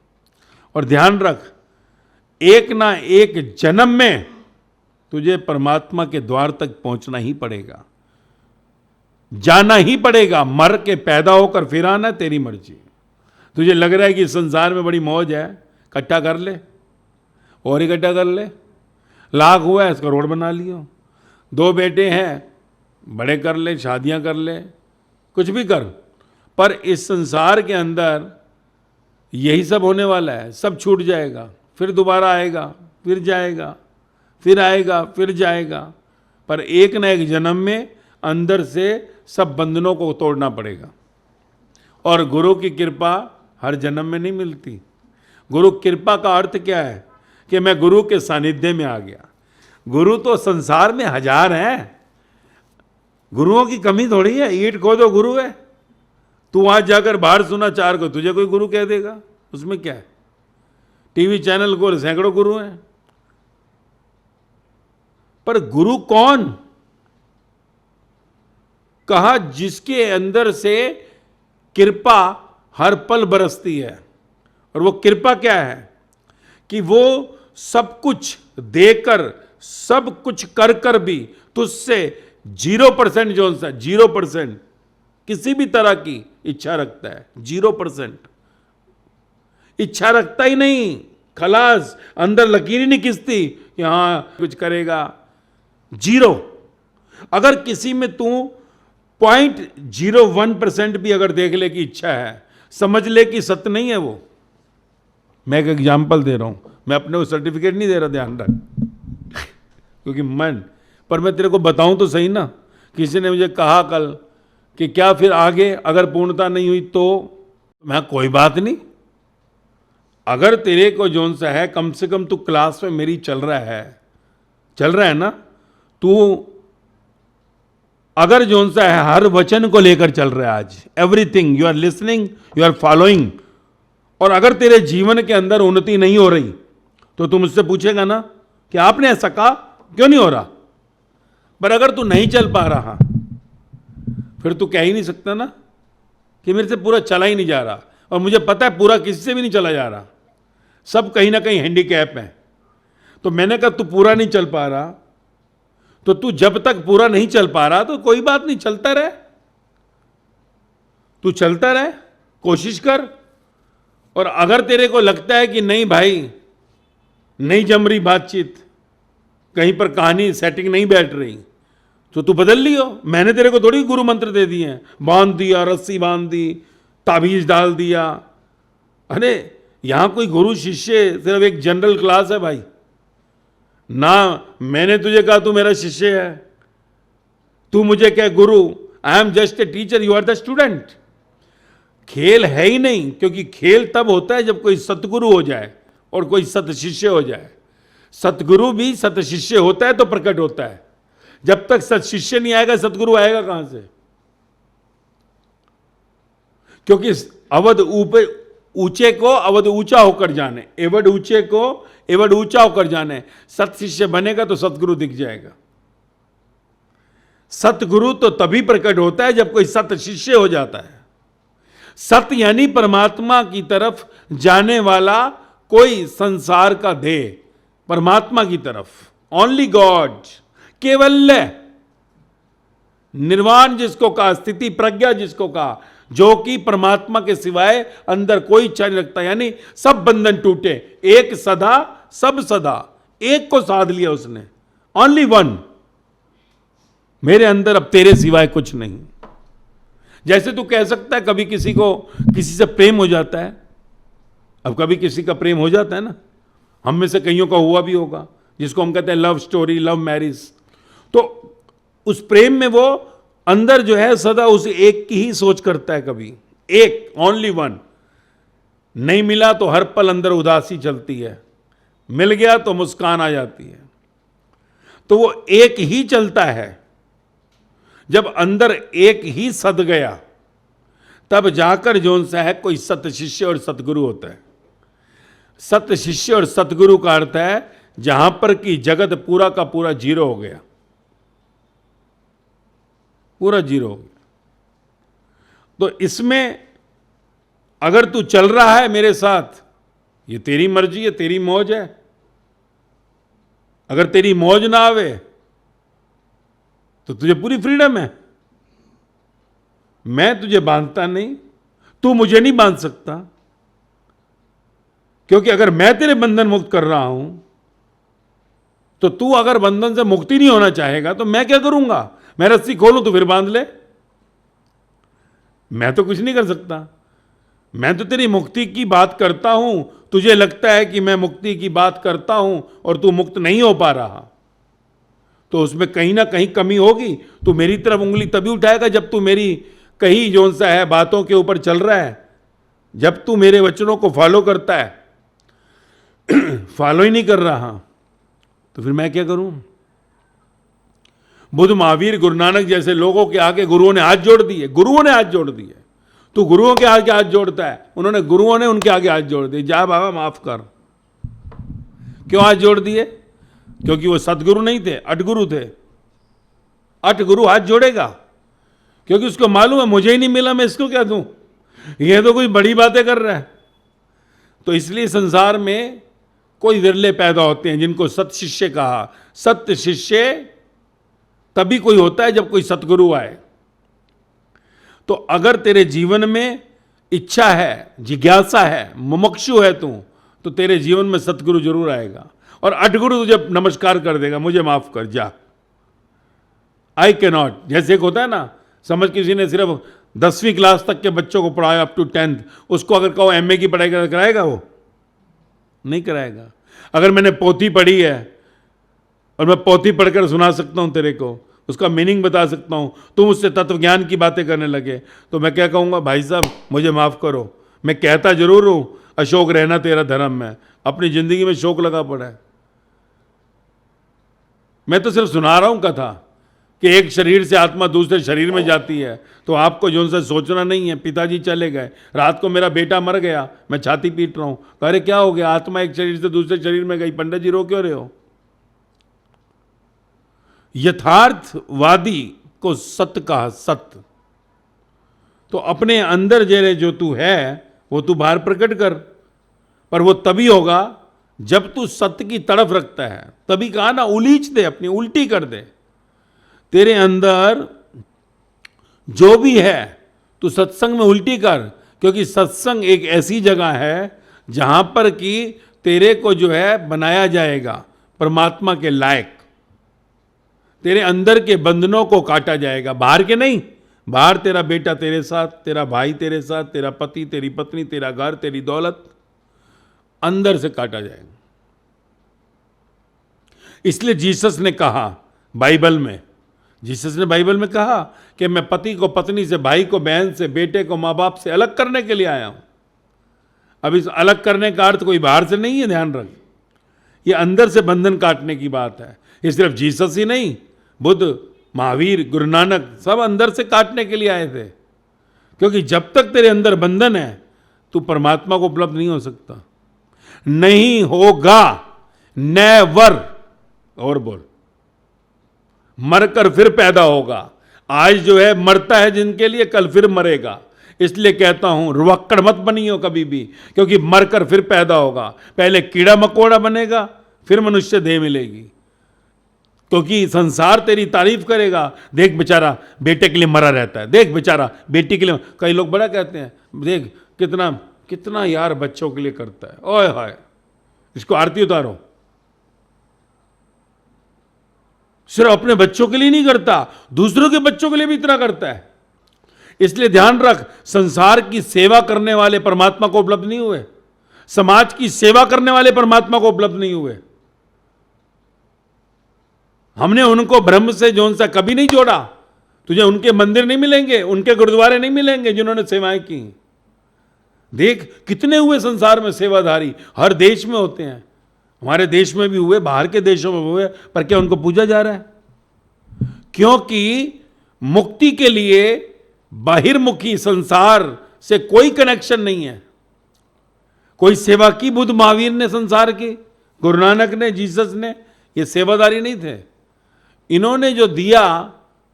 और ध्यान रख, एक ना एक जन्म में तुझे परमात्मा के द्वार तक पहुंचना ही पड़ेगा, जाना ही पड़ेगा। मर के पैदा होकर फिर आना तेरी मर्जी। तुझे लग रहा है कि संसार में बड़ी मौज है, इकट्ठा कर ले और इकट्ठा कर ले, लाख हुआ है इसका रोड बना लियो, 2 बेटे हैं बड़े कर ले, शादियां कर ले, कुछ भी कर। पर इस संसार के अंदर यही सब होने वाला है, सब छूट जाएगा, फिर दोबारा आएगा, फिर जाएगा, फिर आएगा, फिर जाएगा। पर एक न एक जन्म में अंदर से सब बंधनों को तोड़ना पड़ेगा। और गुरु की कृपा हर जन्म में नहीं मिलती। गुरु कृपा का अर्थ क्या है कि मैं गुरु के सानिध्य में आ गया। गुरु तो संसार में हजार हैं, गुरुओं की कमी थोड़ी है। ईंट खोदो गुरु है, तू आज जाकर बाहर सुना 4 को, तुझे कोई गुरु कह देगा, उसमें क्या है। टीवी चैनल को सैकड़ों गुरु हैं, पर गुरु कौन कहा? जिसके अंदर से कृपा हर पल बरसती है। और वो कृपा क्या है कि वो सब कुछ देकर, सब कुछ कर कर भी तुझसे 0% जो सा 0% किसी भी तरह की इच्छा रखता है, 0% इच्छा रखता ही नहीं। खलास, अंदर लकीर ही नहीं खिंचती कि हाँ कुछ करेगा, 0। अगर किसी में तू 0.01% भी अगर देख ले कि इच्छा है, समझ ले कि सत्य नहीं है वो। मैं एक एग्जाम्पल दे रहा हूं, मैं अपने को सर्टिफिकेट नहीं दे रहा, ध्यान रख, क्योंकि पर मैं तेरे को बताऊं तो सही ना। किसी ने मुझे कहा कल कि क्या फिर आगे अगर पूर्णता नहीं हुई तो? मैं कोई बात नहीं, अगर तेरे को जोन सा है, कम से कम तू क्लास में मेरी चल रहा है ना, तू अगर जोन सा है हर वचन को लेकर चल रहा है, आज everything you are listening, you are following, और अगर तेरे जीवन के अंदर उन्नति नहीं हो रही तो तू मुझसे पूछेगा ना कि आपने ऐसा कहा, क्यों नहीं हो रहा। पर अगर तू नहीं चल पा रहा, फिर तू कह ही नहीं सकता ना कि मेरे से पूरा चला ही नहीं जा रहा। और मुझे पता है पूरा किसी से भी नहीं चला जा रहा, सब कहीं ना कहीं हैंडीकैप है। तो मैंने कहा तू पूरा नहीं चल पा रहा, तो तू जब तक पूरा नहीं चल पा रहा तो कोई बात नहीं, चलता रहे, तू चलता रहे, कोशिश कर। और अगर तेरे को लगता है कि नहीं भाई नहीं जम रही बातचीत, कहीं पर कहानी सेटिंग नहीं बैठ रही, तो तू बदल लियो। मैंने तेरे को थोड़ी गुरु मंत्र दे दिए हैं, बांध दिया, रस्सी बांध दी, ताबीज डाल दिया। अरे यहां कोई गुरु शिष्य सिर्फ एक जनरल क्लास है भाई ना। मैंने तुझे कहा तू मेरा शिष्य है, तू मुझे कह गुरु, I am just a teacher, you are the student. खेल है ही नहीं, क्योंकि खेल तब होता है जब कोई सतगुरु हो जाए और कोई सत शिष्य हो जाए। सतगुरु भी सत शिष्य होता है तो प्रकट होता है। जब तक सत शिष्य नहीं आएगा सतगुरु आएगा कहां से? क्योंकि अवध ऊंचे को अवध ऊंचा होकर जाने, एवड ऊंचे को एवड ऊंचा होकर जाने। सत शिष्य बनेगा तो सतगुरु दिख जाएगा। सतगुरु तो तभी प्रकट होता है जब कोई सत शिष्य हो जाता है। सत यानी परमात्मा की तरफ जाने वाला कोई संसार का ध्येय, परमात्मा की तरफ, ओनली गॉड, केवल्य, निर्वाण जिसको कहा, स्थिति प्रज्ञा जिसको कहा, जो कि परमात्मा के सिवाय अंदर कोई इच्छा नहीं रखता, यानी सब बंधन टूटे, एक सदा सब सदा, एक को साध लिया उसने, ओनली वन, मेरे अंदर अब तेरे सिवाय कुछ नहीं। जैसे तू कह सकता है कभी किसी को किसी से प्रेम हो जाता है, अब कभी किसी का प्रेम हो जाता है ना, हम में से कईयों का हुआ भी होगा, जिसको हम कहते हैं लव स्टोरी, लव मैरिज। तो उस प्रेम में वो अंदर जो है सदा उस एक की ही सोच करता है, कभी एक, ओनली वन। नहीं मिला तो हर पल अंदर उदासी चलती है, मिल गया तो मुस्कान आ जाती है। तो वो एक ही चलता है। जब अंदर एक ही सद गया तब जाकर जोन सा है कोई सत शिष्य और सतगुरु होता है। सत शिष्य और सतगुरु का अर्थ है जहां पर कि जगत पूरा का पूरा जीरो हो गया, पूरा जीरो हो गया। तो इसमें अगर तू चल रहा है मेरे साथ, ये तेरी मर्जी है, तेरी मौज है। अगर तेरी मौज ना आवे तो तुझे पूरी फ्रीडम है। मैं तुझे बांधता नहीं, तू मुझे नहीं बांध सकता, क्योंकि अगर मैं तेरे बंधन मुक्त कर रहा हूं तो तू अगर बंधन से मुक्ति नहीं होना चाहेगा तो मैं क्या करूंगा? मैं रस्सी खोलूं तो फिर बांध ले, मैं तो कुछ नहीं कर सकता। मैं तो तेरी मुक्ति की बात करता हूं, तुझे लगता है कि मैं मुक्ति की बात करता हूं और तू मुक्त नहीं हो पा रहा, तो उसमें कहीं ना कहीं कमी होगी। तू मेरी तरफ उंगली तभी उठाएगा जब तू मेरी कहीं जोन सा है बातों के ऊपर चल रहा है, जब तू मेरे वचनों को फॉलो करता है। फॉलो ही नहीं कर रहा तो फिर मैं क्या करूं? बुद्ध, महावीर, गुरु नानक जैसे लोगों के आगे गुरुओं ने हाथ जोड़ दिए, गुरुओं ने हाथ जोड़ दिए। तू गुरुओं के आगे हाथ जोड़ता है, उन्होंने, गुरुओं ने उनके आगे हाथ जोड़ दिए, जा बाबा माफ कर। क्यों हाथ जोड़ दिए? क्योंकि वो सतगुरु नहीं थे, अटगुरु थे। अटगुरु हाथ जोड़ेगा क्योंकि उसको मालूम है मुझे ही नहीं मिला, मैं इसको क्या दूं, ये तो कोई बड़ी बातें कर रहा है। तो इसलिए संसार में कोई विरले पैदा होते हैं जिनको सत शिष्य कहा। सत्य शिष्य तभी कोई होता है जब कोई सतगुरु आए। तो अगर तेरे जीवन में इच्छा है, जिज्ञासा है, मुमुक्षु है तू, तो तेरे जीवन में सतगुरु जरूर आएगा और अटगुरु तुझे नमस्कार कर देगा, मुझे माफ कर, जा, आई कैन नॉट। जैसे एक होता है ना, समझ किसी ने सिर्फ 10वीं क्लास तक के बच्चों को पढ़ाया अप टू 10th, उसको अगर कहो एमए की पढ़ाई कराएगा? वो नहीं कराएगा। अगर मैंने पोथी पढ़ी है और मैं पोथी पढ़कर सुना सकता हूं तेरे को, उसका मीनिंग बता सकता हूं, तुम उससे तत्व ज्ञान की बातें करने लगे, तो मैं क्या कहूंगा? भाई साहब मुझे माफ करो, मैं कहता जरूर हूं अशोक रहना तेरा धर्म में, अपनी जिंदगी में शोक लगा पड़ा है। मैं तो सिर्फ सुना रहा हूं कथा कि एक शरीर से आत्मा दूसरे शरीर में जाती है, तो आपको जो उनसे सोचना नहीं है। पिताजी चले गए, रात को मेरा बेटा मर गया, मैं छाती पीट रहा हूं, अरे क्या हो गया, आत्मा एक शरीर से दूसरे शरीर में गई, पंडित जी रो क्यों रहे हो? यथार्थवादी को सत्य कहा, सत्य। तो अपने अंदर जो तू है वो तू बाहर प्रकट कर, पर वो तभी होगा जब तू सत्य की तड़फ रखता है। तभी कहा ना, उलीच दे, अपनी उल्टी कर दे। तेरे अंदर जो भी है तू सत्संग में उल्टी कर, क्योंकि सत्संग एक ऐसी जगह है जहां पर कि तेरे को जो है बनाया जाएगा परमात्मा के लायक। तेरे अंदर के बंधनों को काटा जाएगा, बाहर के नहीं। बाहर तेरा बेटा तेरे साथ, तेरा भाई तेरे साथ, तेरा पति, तेरी पत्नी, तेरा घर, तेरी दौलत, अंदर से काटा जाएगा। इसलिए जीसस ने कहा बाइबल में, जीसस ने बाइबल में कहा कि मैं पति को पत्नी से, भाई को बहन से, बेटे को माँ बाप से अलग करने के लिए आया हूं। अब इस अलग करने का अर्थ कोई बाहर से नहीं है, ध्यान रख। ये अंदर से बंधन काटने की बात है। ये सिर्फ जीसस ही नहीं, बुद्ध, महावीर, गुरु नानक सब अंदर से काटने के लिए आए थे। क्योंकि जब तक तेरे अंदर बंधन है तू परमात्मा को उपलब्ध नहीं हो सकता, नहीं होगा, नेवर। और बोल, मरकर फिर पैदा होगा। आज जो है मरता है जिनके लिए, कल फिर मरेगा। इसलिए कहता हूं रुवक्कड़ मत बनियो कभी भी, क्योंकि मरकर फिर पैदा होगा। पहले कीड़ा मकोड़ा बनेगा, फिर मनुष्य देह मिलेगी। क्योंकि संसार तेरी तारीफ करेगा, देख बेचारा बेटे के लिए मरा रहता है, देख बेचारा बेटी के लिए। कई लोग बड़ा कहते हैं, देख कितना कितना यार बच्चों के लिए करता है, ओए हाय, इसको आरती उतारो। सिर्फ अपने बच्चों के लिए नहीं करता, दूसरों के बच्चों के लिए भी इतना करता है। इसलिए ध्यान रख, संसार की सेवा करने वाले परमात्मा को उपलब्ध नहीं हुए, समाज की सेवा करने वाले परमात्मा को उपलब्ध नहीं हुए। हमने उनको ब्रह्म से जोन सा कभी नहीं जोड़ा। तुझे उनके मंदिर नहीं मिलेंगे, उनके गुरुद्वारे नहीं मिलेंगे जिन्होंने सेवाएं की। देख कितने हुए संसार में सेवाधारी, हर देश में होते हैं। हमारे देश में भी हुए, बाहर के देशों में हुए, पर क्या उनको पूजा जा रहा है? क्योंकि मुक्ति के लिए बाहिर्मुखी संसार से कोई कनेक्शन नहीं है। कोई सेवा की बुद्ध महावीर ने संसार की, गुरु नानक ने, जीसस ने, ये सेवादारी नहीं थे। इन्होंने जो दिया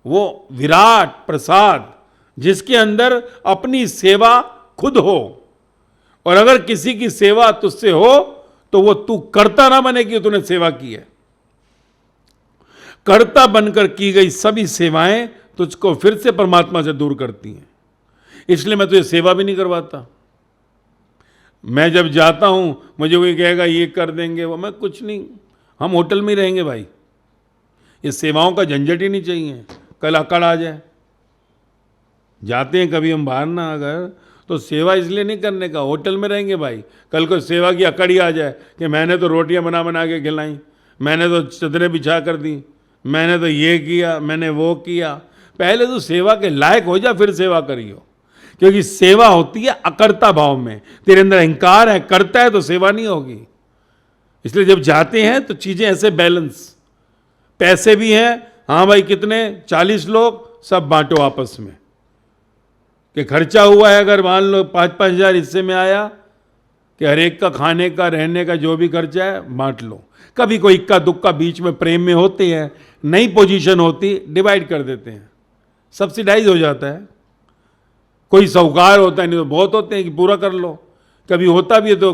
वो विराट प्रसाद, जिसके अंदर अपनी सेवा खुद हो। और अगर किसी की सेवा तुझसे हो तो वो तू कर्ता ना बने कि तूने सेवा की है। कर्ता बनकर की गई सभी सेवाएं तुझको फिर से परमात्मा से दूर करती हैं। इसलिए मैं तुझे सेवा भी नहीं करवाता। मैं जब जाता हूं मुझे कोई कहेगा ये कर देंगे, वो मैं कुछ नहीं, हम होटल में ही रहेंगे भाई। ये सेवाओं का झंझट ही नहीं चाहिए, कल अकड़ आ जाए। जाते हैं कभी हम बाहर ना अगर, तो सेवा इसलिए नहीं करने का, होटल में रहेंगे भाई। कल को सेवा की अकड़ ही आ जाए कि मैंने तो रोटियां बना बना के खिलाई, मैंने तो चदरें बिछा कर दी, मैंने तो ये किया, मैंने वो किया। पहले तो सेवा के लायक हो जा, फिर सेवा करियो। क्योंकि सेवा होती है अकर्ता भाव में। तेरे अंदर अहंकार है, करता है तो सेवा नहीं होगी। इसलिए जब जाते हैं तो चीजें ऐसे बैलेंस, पैसे भी हैं, हाँ भाई कितने, 40 लोग, सब बांटो आपस में। कि खर्चा हुआ है अगर मान लो 5-5 हज़ार हिस्से में आया, कि हर एक का खाने का रहने का जो भी खर्चा है बांट लो। कभी कोई इक्का दुक्का बीच में प्रेम में होते हैं, नई पोजीशन होती, डिवाइड कर देते हैं, सब्सिडाइज हो जाता है। कोई साहूकार होता है, नहीं तो बहुत होते हैं कि पूरा कर लो। कभी होता भी है तो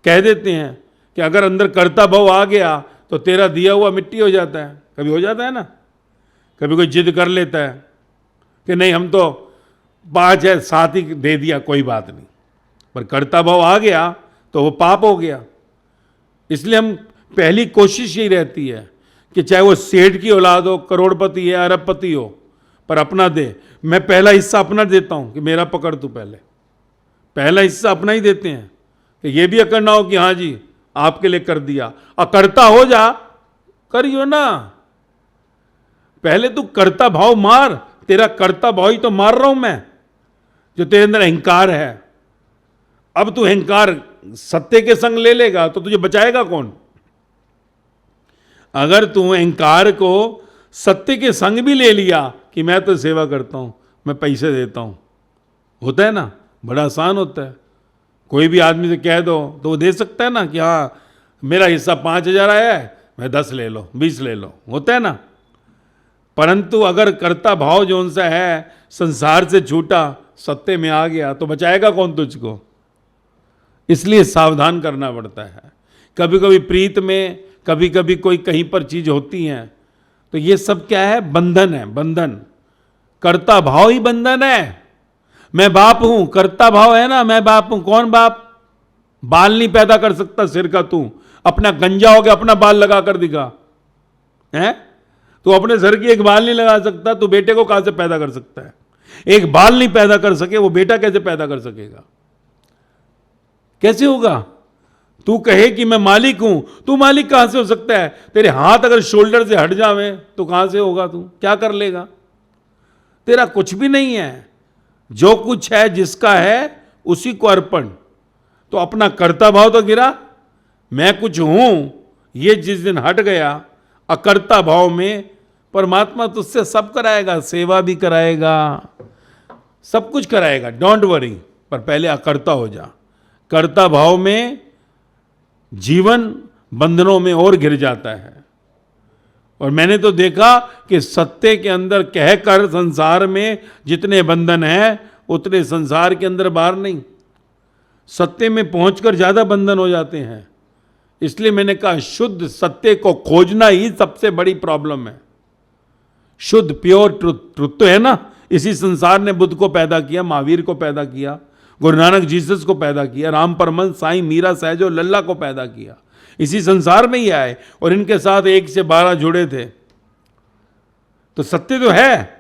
कह देते हैं कि अगर अंदर कर्ता भाव आ गया तो तेरा दिया हुआ मिट्टी हो जाता है। कभी हो जाता है ना, कभी कोई जिद कर लेता है कि नहीं हम तो 5 है 7 ही दे दिया, कोई बात नहीं, पर कर्ता भाव आ गया तो वो पाप हो गया। इसलिए हम पहली कोशिश यही रहती है कि चाहे वो सेठ की औलाद हो, करोड़पति है, अरबपति हो, पर अपना दे। मैं पहला हिस्सा अपना देता हूं कि मेरा पकड़ तू, पहला हिस्सा अपना ही देते हैं कि ये भी अकड़ ना हो कि हाँ जी आपके लिए कर दिया। अकर्ता हो जा, करियो ना। पहले तू कर्ता भाव मार, तेरा कर्ता भाव ही तो मार रहा हूं मैं, जो तेरे अंदर अहंकार है। अब तू अहंकार सत्य के संग ले लेगा तो तुझे बचाएगा कौन? अगर तू अहंकार को सत्य के संग भी ले लिया कि मैं तो सेवा करता हूं, मैं पैसे देता हूं, होता है ना, बड़ा आसान होता है। कोई भी आदमी से कह दो तो वो दे सकता है ना कि हाँ मेरा हिस्सा 5,000 आया है, मैं 10 ले लो, 20 ले लो, होता है ना। परंतु अगर कर्ता भाव जो सा है संसार से छूटा, सत्य में आ गया, तो बचाएगा कौन तुझको? इसलिए सावधान करना पड़ता है। कभी कभी प्रीत में, कभी कभी कोई कहीं पर चीज होती है, तो ये सब क्या है? बंधन है, बंधन। कर्ता भाव ही बंधन है। मैं बाप हूं, कर्ता भाव है ना, मैं बाप हूं। कौन बाप? बाल नहीं पैदा कर सकता सिर का तू, अपना गंजा हो गया, अपना बाल लगा कर दिखा है। तू अपने सर की एक बाल नहीं लगा सकता, तू बेटे को कहां से पैदा कर सकता है? एक बाल नहीं पैदा कर सके, वो बेटा कैसे पैदा कर सकेगा? कैसे होगा? तू कहे कि मैं मालिक हूं, तू मालिक कहां से हो सकता है? तेरे हाथ अगर शोल्डर से हट जावे तो कहां से होगा? तू क्या कर लेगा? तेरा कुछ भी नहीं है। जो कुछ है जिसका है उसी को अर्पण। तो अपना कर्ता भाव तो गिरा, मैं कुछ हूं ये जिस दिन हट गया अकर्ता भाव में, परमात्मा तुझसे सब कराएगा, सेवा भी कराएगा, सब कुछ कराएगा, डोंट वरी। पर पहले अकर्ता हो जा। कर्ता भाव में जीवन बंधनों में और घिर जाता है। और मैंने तो देखा कि सत्य के अंदर कहकर संसार में जितने बंधन हैं उतने संसार के अंदर बाहर नहीं, सत्य में पहुंचकर ज्यादा बंधन हो जाते हैं। इसलिए मैंने कहा शुद्ध सत्य को खोजना ही सबसे बड़ी प्रॉब्लम है। शुद्ध प्योर ट्रुथ, ट्रुथ तो है ना, इसी संसार ने बुद्ध को पैदा किया, महावीर को पैदा किया, गुरु नानक जीसस को पैदा किया, राम परमहंस, साईं मीरा, सहजो, लल्ला को पैदा किया, इसी संसार में ही आए और इनके साथ 1 से 12 जुड़े थे। तो सत्य तो है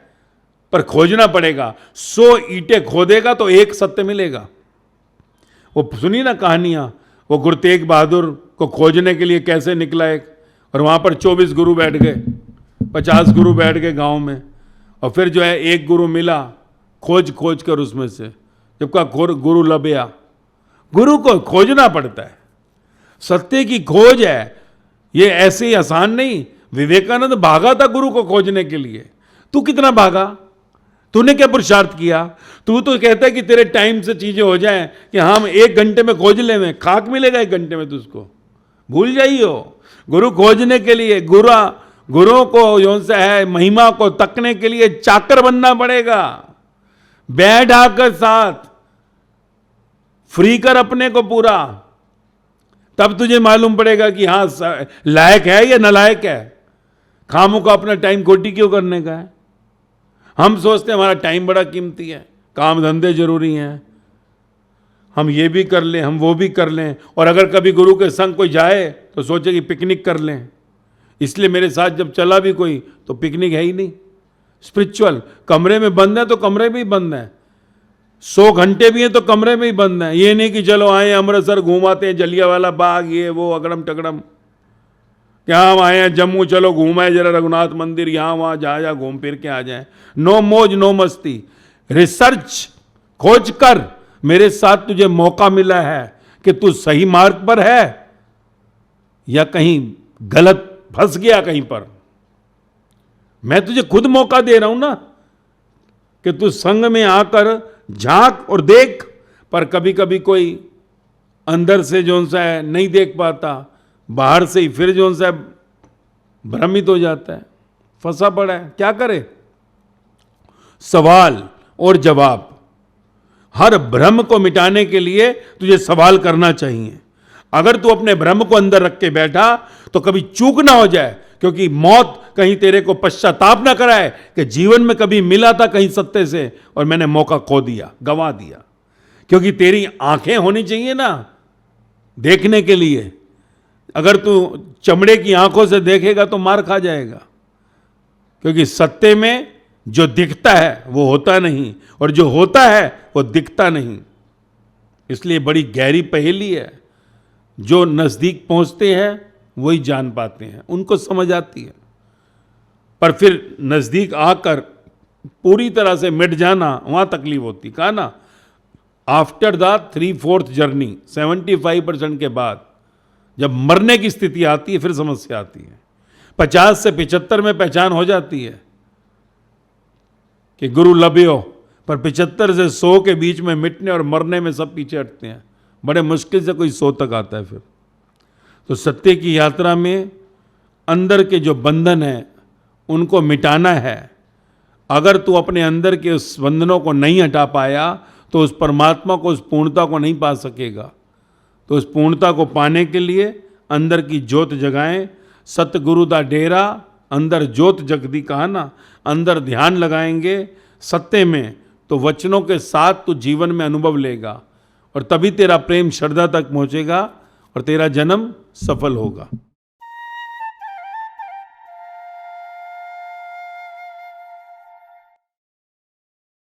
पर खोजना पड़ेगा। 100 ईंटें खोदेगा तो एक सत्य मिलेगा। वो सुनी ना कहानियां, वो गुरु तेग बहादुर को खोजने के लिए कैसे निकला एक, और वहां पर 24 गुरु बैठ गए, 50 गुरु बैठ गए गांव में, और फिर जो है एक गुरु मिला खोज खोज कर उसमें से, जब का गुरु लभया। गुरु को खोजना पड़ता है, सत्य की खोज है, ये ऐसे ही आसान नहीं। विवेकानंद भागा था गुरु को खोजने के लिए, तू कितना भागा, तूने क्या पुरुषार्थ किया? तू तो कहता है कि तेरे टाइम से चीजें हो जाएं कि हम 1 घंटे में खोज ले, में खाक मिलेगा 1 घंटे में तुझको, भूल जाइयो। गुरु खोजने के लिए गुरुओं को जो सा है महिमा को तकने के लिए चाकर बनना पड़ेगा, बैठा कर साथ फ्री कर अपने को पूरा, तब तुझे मालूम पड़ेगा कि हाँ लायक है या नालायक है। खामों का अपना टाइम खोटी क्यों करने का है? हम सोचते हैं हमारा टाइम बड़ा कीमती है, काम धंधे जरूरी हैं, हम ये भी कर लें, हम वो भी कर लें, और अगर कभी गुरु के संग कोई जाए तो सोचे कि पिकनिक कर लें। इसलिए मेरे साथ जब चला भी कोई तो पिकनिक है ही नहीं, स्पिरिचुअल। कमरे में बंद है तो कमरे में ही बंद है, 100 घंटे भी हैं तो कमरे में ही बंद है। ये नहीं कि चलो आए अमृतसर घूमाते हैं, जलियांवाला बाग, ये वो अगड़म टगड़म, क्या हम आए हैं जम्मू, चलो घूमाए जरा रघुनाथ मंदिर, यहाँ वहाँ जा घूम फिर के आ जाए। नो मौज नो मस्ती, रिसर्च खोज कर। मेरे साथ तुझे मौका मिला है कि तू सही मार्ग पर है या कहीं गलत फंस गया कहीं पर। मैं तुझे खुद मौका दे रहा हूं ना कि तू संग में आकर झांक और देख। पर कभी कभी कोई अंदर से जो सा है नहीं देख पाता, बाहर से ही फिर जो सा है भ्रमित हो जाता है, फंसा पड़ा है, क्या करे? सवाल और जवाब, हर भ्रम को मिटाने के लिए तुझे सवाल करना चाहिए। अगर तू अपने भ्रम को अंदर रख के बैठा तो कभी चूक ना हो जाए, क्योंकि मौत कहीं तेरे को पश्चाताप ना कराए कि जीवन में कभी मिला था कहीं सत्य से और मैंने मौका खो दिया, गवा दिया। क्योंकि तेरी आंखें होनी चाहिए ना देखने के लिए। अगर तू चमड़े की आंखों से देखेगा तो मार खा जाएगा, क्योंकि सत्य में जो दिखता है वो होता नहीं और जो होता है वो दिखता नहीं। इसलिए बड़ी गहरी पहेली है। जो नजदीक पहुंचते हैं वही जान पाते हैं, उनको समझ आती है। पर फिर नजदीक आकर पूरी तरह से मिट जाना, वहां तकलीफ होती। कहा ना, आफ्टर द 3/4 जर्नी, 75% के बाद जब मरने की स्थिति आती है फिर समस्या आती है। 50 से 75 में पहचान हो जाती है कि गुरु लभ्यो, पर 75 से 100 के बीच में मिटने और मरने में सब पीछे हटते हैं। बड़े मुश्किल से कोई 100 तक आता है। फिर तो सत्य की यात्रा में अंदर के जो बंधन है उनको मिटाना है। अगर तू अपने अंदर के उस बंधनों को नहीं हटा पाया तो उस परमात्मा को, उस पूर्णता को नहीं पा सकेगा। तो उस पूर्णता को पाने के लिए अंदर की ज्योत जगाएं। सतगुरु दा डेरा अंदर ज्योत जगदी, कहा ना। अंदर ध्यान लगाएंगे सत्य में तो वचनों के साथ तू जीवन में अनुभव लेगा और तभी तेरा प्रेम श्रद्धा तक पहुंचेगा और तेरा जन्म सफल होगा।